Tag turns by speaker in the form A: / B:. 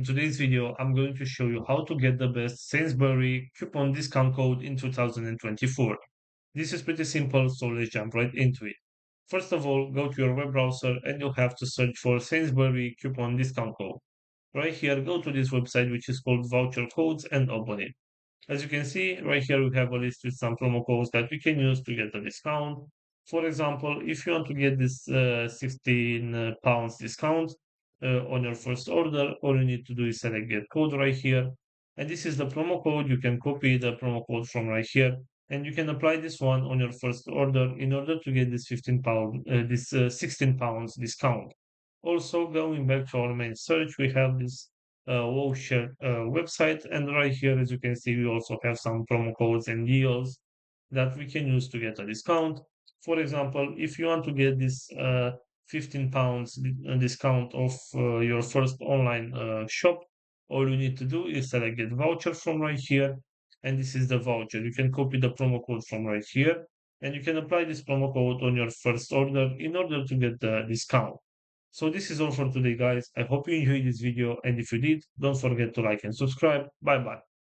A: In today's video, I'm going to show you how to get the best Sainsbury coupon discount code in 2024. This is pretty simple, so let's jump right into it. First of all, go to your web browser and you'll have to search for Sainsbury coupon discount code. Right here, go to this website which is called voucher codes and open it. As you can see, right here we have a list with some promo codes that we can use to get a discount. For example, if you want to get this 16 pounds discount on your first order, all you need to do is select get code right here. And this is the promo code. You can copy the promo code from right here, and you can apply this one on your first order in order to get this 16 pounds discount. Also, going back to our main search, we have this voucher website. And right here, as you can see, we also have some promo codes and deals that we can use to get a discount. For example, if you want to get this 15 pounds discount off your first online shop, all you need to do is select get voucher from right here. And this is the voucher. You can copy the promo code from right here. And you can apply this promo code on your first order in order to get the discount. So this is all for today, guys. I hope you enjoyed this video, and if you did, don't forget to like and subscribe. Bye bye.